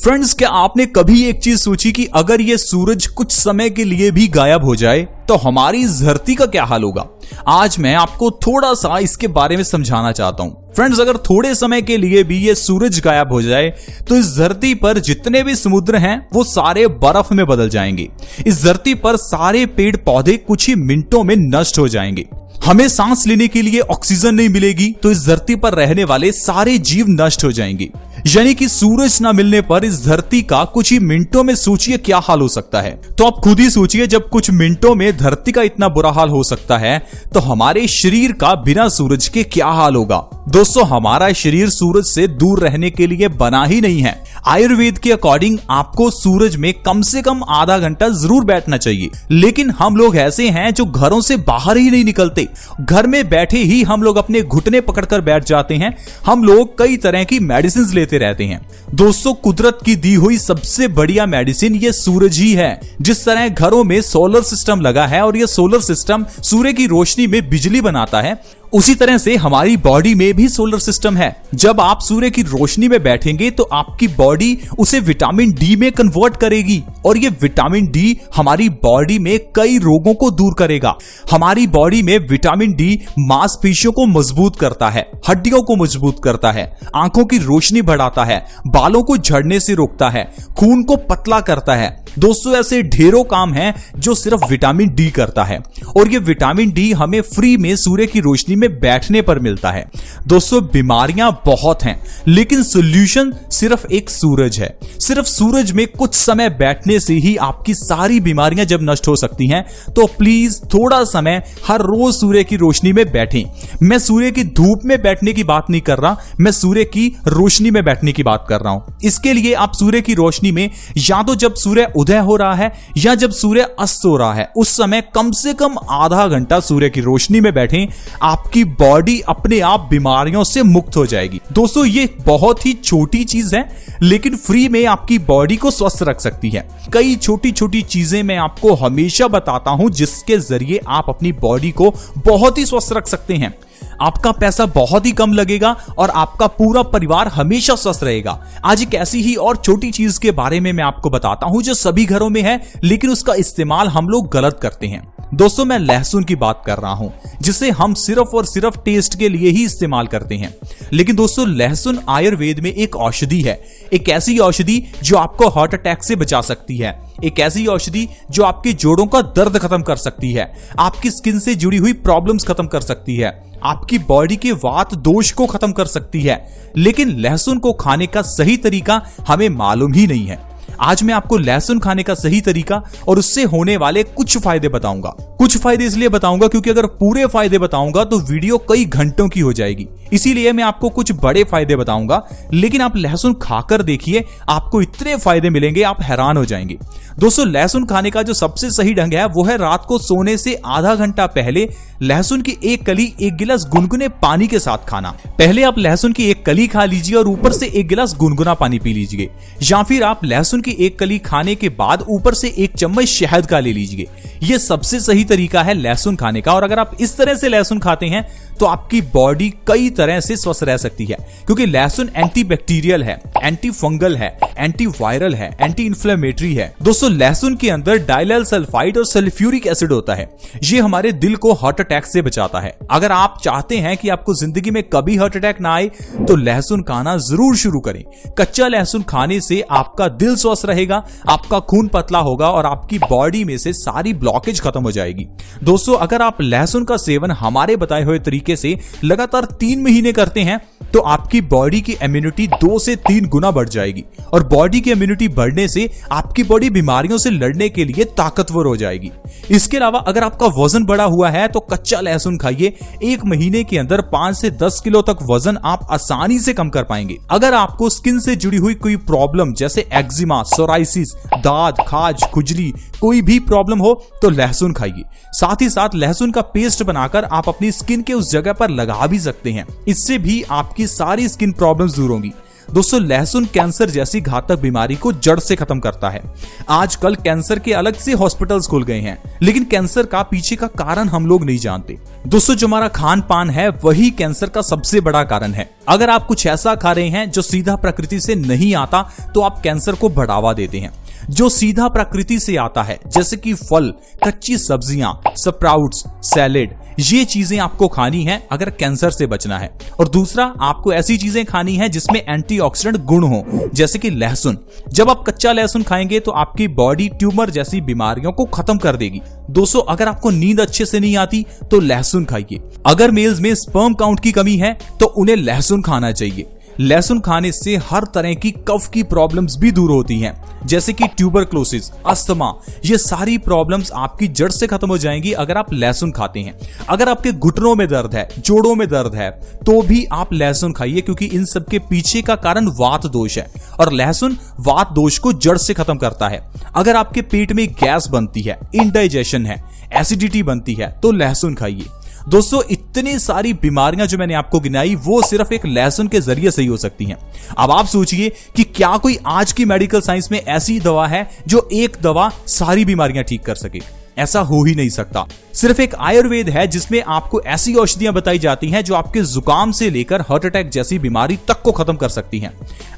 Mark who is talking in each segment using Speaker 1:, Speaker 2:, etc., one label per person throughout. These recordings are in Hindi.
Speaker 1: फ्रेंड्स, क्या आपने कभी एक चीज सोची कि अगर ये सूरज कुछ समय के लिए भी गायब हो जाए तो हमारी इस धरती का क्या हाल होगा? आज मैं आपको थोड़ा सा इसके बारे में समझाना चाहता हूं। फ्रेंड्स, अगर थोड़े समय के लिए भी ये सूरज गायब हो जाए तो इस धरती पर जितने भी समुद्र हैं वो सारे बर्फ में बदल जाएंगे। इस धरती पर सारे पेड़ पौधे कुछ ही मिनटों में नष्ट हो जाएंगे। हमें सांस लेने के लिए ऑक्सीजन नहीं मिलेगी तो इस धरती पर रहने वाले सारे जीव नष्ट हो जाएंगे। यानी कि सूरज ना मिलने पर इस धरती का कुछ ही मिनटों में सोचिए क्या हाल हो सकता है। तो आप खुद ही सोचिए, जब कुछ मिनटों में धरती का इतना बुरा हाल हो सकता है तो हमारे शरीर का बिना सूरज के क्या हाल होगा। दोस्तों, हमारा शरीर सूरज से दूर रहने के लिए बना ही नहीं है। आयुर्वेद के अकॉर्डिंग आपको सूरज में कम से कम आधा घंटा जरूर बैठना चाहिए, लेकिन हम लोग ऐसे हैं जो घरों से बाहर ही नहीं निकलते। घर में बैठे ही हम लोग अपने घुटने पकड़कर बैठ जाते हैं। हम लोग कई तरह की मेडिसिन लेते रहते हैं। दोस्तों, कुदरत की दी हुई सबसे बढ़िया मेडिसिन ये सूरज ही है। जिस तरह घरों में सोलर सिस्टम लगा है और ये सोलर सिस्टम सूर्य की रोशनी में बिजली बनाता है, उसी तरह से हमारी बॉडी में भी सोलर सिस्टम है। जब आप सूर्य की रोशनी में बैठेंगे तो आपकी बॉडी उसे विटामिन डी में कन्वर्ट करेगी और ये विटामिन डी हमारी बॉडी में कई रोगों को दूर करेगा। हमारी बॉडी में विटामिन डी मांसपेशियों को मजबूत करता है, हड्डियों को मजबूत करता है, आंखों की रोशनी बढ़ाता है, बालों को झड़ने से रोकता है, खून को पतला करता है। दोस्तों, ऐसे ढेरों काम हैं जो सिर्फ विटामिन डी करता है और ये विटामिन डी हमें फ्री में सूर्य की रोशनी में बैठने पर मिलता है। दोस्तों, बीमारियां बहुत हैं लेकिन सॉल्यूशन सिर्फ एक सूरज है। सिर्फ सूरज में कुछ समय बैठने से ही आपकी सारी बीमारियां जब नष्ट हो सकती हैं, तो प्लीज थोड़ा समय हर रोज सूर्य की रोशनी में बैठें। मैं सूर्य की धूप में बैठने की बात नहीं कर रहा, मैं सूर्य की रोशनी में बैठने की बात कर रहा हूं। इसके लिए आप सूर्य की रोशनी में या तो जब सूर्य उदय हो रहा है या जब सूर्य अस्त हो रहा है उस समय कम से कम आधा घंटा सूर्य की रोशनी में बैठें। आपकी बॉडी अपने आप बीमारियों से मुक्त हो जाएगी। दोस्तों, ये बहुत ही छोटी चीज है लेकिन फ्री में आपकी बॉडी को स्वस्थ रख सकती है। कई छोटी छोटी चीजें मैं आपको हमेशा बताता हूं जिसके जरिए आप अपनी बॉडी को बहुत ही स्वस्थ रख सकते हैं। आपका पैसा बहुत ही कम लगेगा और आपका पूरा परिवार हमेशा स्वस्थ रहेगा। आज एक ऐसी ही और छोटी चीज के बारे में मैं आपको बताता हूं जो सभी घरों में है लेकिन उसका इस्तेमाल हम लोग गलत करते हैं। दोस्तों, मैं लहसुन की बात कर रहा हूं जिसे हम सिर्फ और सिर्फ टेस्ट के लिए ही इस्तेमाल करते हैं। लेकिन दोस्तों, लहसुन आयुर्वेद में एक औषधि है, एक ऐसी औषधि जो आपको हार्ट अटैक से बचा सकती है, एक ऐसी औषधि जो आपके जोड़ों का दर्द खत्म कर सकती है, आपकी स्किन से जुड़ी हुई प्रॉब्लम्स खत्म कर सकती है, आपकी बॉडी के वात दोष को खत्म कर सकती है। लेकिन लहसुन को खाने का सही तरीका हमें मालूम ही नहीं है। आज मैं आपको लहसुन खाने का सही तरीका और उससे होने वाले कुछ फायदे बताऊंगा। कुछ फायदे इसलिए बताऊंगा क्योंकि अगर पूरे फायदे बताऊंगा तो वीडियो कई घंटों की हो जाएगी, इसीलिए मैं आपको कुछ बड़े फायदे बताऊंगा। लेकिन आप लहसुन खाकर देखिए, आपको इतने फायदे मिलेंगे आप हैरान हो जाएंगे। दोस्तों, लहसुन खाने का जो सबसे सही ढंग है वो है रात को सोने से आधा घंटा पहले लहसुन की एक कली एक गिलास गुनगुने पानी के साथ खाना। पहले आप लहसुन की एक कली खा लीजिए और ऊपर से एक गिलास गुनगुना पानी पी लीजिए, या फिर आप लहसुन की एक कली खाने के बाद ऊपर से एक चम्मच शहद का ले लीजिए। यह सबसे सही तरीका है लहसुन खाने का। और अगर आप इस तरह से लहसुन खाते हैं तो आपकी बॉडी कई तरह से स्वस्थ रह सकती है, क्योंकि लहसुन एंटीबैक्टीरियल है, एंटी फंगल है, एंटी वायरल है, एंटी इन्फ्लेमेटरी है। दोस्तों, लहसुन के अंदर डाइलेल सल्फाइड और सल्फ्यूरिक एसिड होता है। ये हमारे दिल को हार्ट अटैक से बचाता है। अगर आप चाहते हैं कि आपको जिंदगी में कभी हार्ट अटैक ना आए तो लहसुन खाना जरूर शुरू करें। कच्चा लहसुन खाने से आपका दिल स्वस्थ रहेगा, आपका खून पतला होगा और आपकी बॉडी में से सारी ब्लॉकेज खत्म हो जाएगी। दोस्तों, अगर आप लहसुन का सेवन हमारे बताए हुए तरीके से लगातार 3 महीने करते हैं तो आपकी बॉडी की इम्यूनिटी 2 से 3 गुना बढ़ जाएगी और बॉडी की इम्यूनिटी बढ़ने से आपकी बॉडी बीमारियों से लड़ने के लिए ताकतवर हो जाएगी। इसके अलावा अगर आपका वजन बढ़ा हुआ है तो कच्चा लहसुन खाइए। 1 महीने के अंदर 5 से 10 किलो तक वजन आप आसानी से कम कर पाएंगे। अगर आपको स्किन से जुड़ी हुई कोई प्रॉब्लम जैसे एक्जिमा, सोराइसिस, दाद, खाज, खुजली कोई भी प्रॉब्लम हो तो लहसुन खाइए। साथ ही साथ लहसुन का पेस्ट बनाकर आप अपनी स्किन के उस जगह पर लगा भी सकते हैं। इससे भी आपकी सारी स्किन प्रॉब्लम्स दूर होंगी। दोस्तों लहसुन कैंसर जैसी घातक बीमारी को जड़ से खत्म करता है। आजकल कैंसर के अलग से हॉस्पिटल्स खुल गए हैं, लेकिन कैंसर का पीछे का कारण हम लोग नहीं जानते। दोस्तों जो हमारा खान पान है वही कैंसर का सबसे बड़ा कारण है। अगर आप कुछ ऐसा खा रहे हैं जो सीधा प्रकृति से नहीं आता तो आप कैंसर को बढ़ावा देते हैं। जो सीधा प्रकृति से आता है जैसे कि फल, कच्ची सब्जियां, स्प्राउट्स, सैलेड, ये चीजें आपको खानी है अगर कैंसर से बचना है। और दूसरा, आपको ऐसी चीजें खानी है जिसमें एंटीऑक्सीडेंट गुण हो, जैसे कि लहसुन। जब आप कच्चा लहसुन खाएंगे तो आपकी बॉडी ट्यूमर जैसी बीमारियों को खत्म कर देगी। दोस्तों अगर आपको नींद अच्छे से नहीं आती तो लहसुन खाइए। अगर मेल्स में स्पर्म काउंट की कमी है तो उन्हें लहसुन खाना चाहिए। लहसुन खाने से हर तरह की कफ की प्रॉब्लम्स भी दूर होती हैं, जैसे कि ट्यूबरक्लोसिस, अस्थमा, ये सारी प्रॉब्लम्स आपकी जड़ से खत्म हो जाएंगी अगर आप लहसुन खाते हैं। अगर आपके घुटनों में दर्द है, जोड़ों में दर्द है, तो भी आप लहसुन खाइए, क्योंकि इन सब के पीछे का कारण वात दोष है और लहसुन वात दोष को जड़ से खत्म करता है। अगर आपके पेट में गैस बनती है, इंडाइजेशन है, एसिडिटी बनती है, तो लहसुन खाइए। दोस्तों इतनी सारी बीमारियां जो मैंने आपको गिनाई वो सिर्फ एक लहसुन के जरिए सही हो सकती हैं। अब आप सोचिए कि क्या कोई आज की मेडिकल साइंस में ऐसी दवा है जो एक दवा सारी बीमारियां ठीक कर सके? ऐसा हो ही नहीं सकता। सिर्फ एक आयुर्वेद है जिसमें आपको ऐसी औषधियां बताई जाती हैं जो आपके जुकाम से लेकर हार्ट अटैक जैसी बीमारी तक को खत्म कर सकती हैं।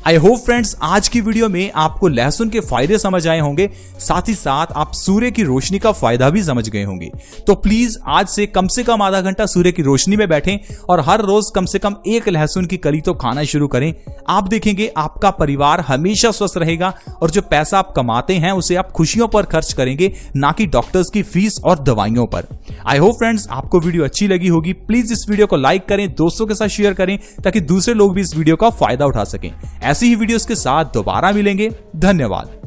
Speaker 1: आई होप फ्रेंड्स आज की वीडियो में आपको लहसुन के फायदे समझ आए होंगे, साथ ही साथ आप सूर्य की रोशनी का फायदा भी समझ गए होंगे। तो प्लीज आज से कम आधा घंटा सूर्य की रोशनी में बैठें और हर रोज कम से कम एक लहसुन की कली तो खाना शुरू करें। आप देखेंगे आपका परिवार हमेशा स्वस्थ रहेगा और जो पैसा आप कमाते हैं उसे आप खुशियों पर खर्च करेंगे, ना कि डॉक्टर्स की फीस और दवाइयों पर। आई होप फ्रेंड्स आपको वीडियो अच्छी लगी होगी। प्लीज इस वीडियो को लाइक करें, दोस्तों के साथ शेयर करें ताकि दूसरे लोग भी इस वीडियो का फायदा उठा सकें। ऐसी ही वीडियोस के साथ दोबारा मिलेंगे। धन्यवाद।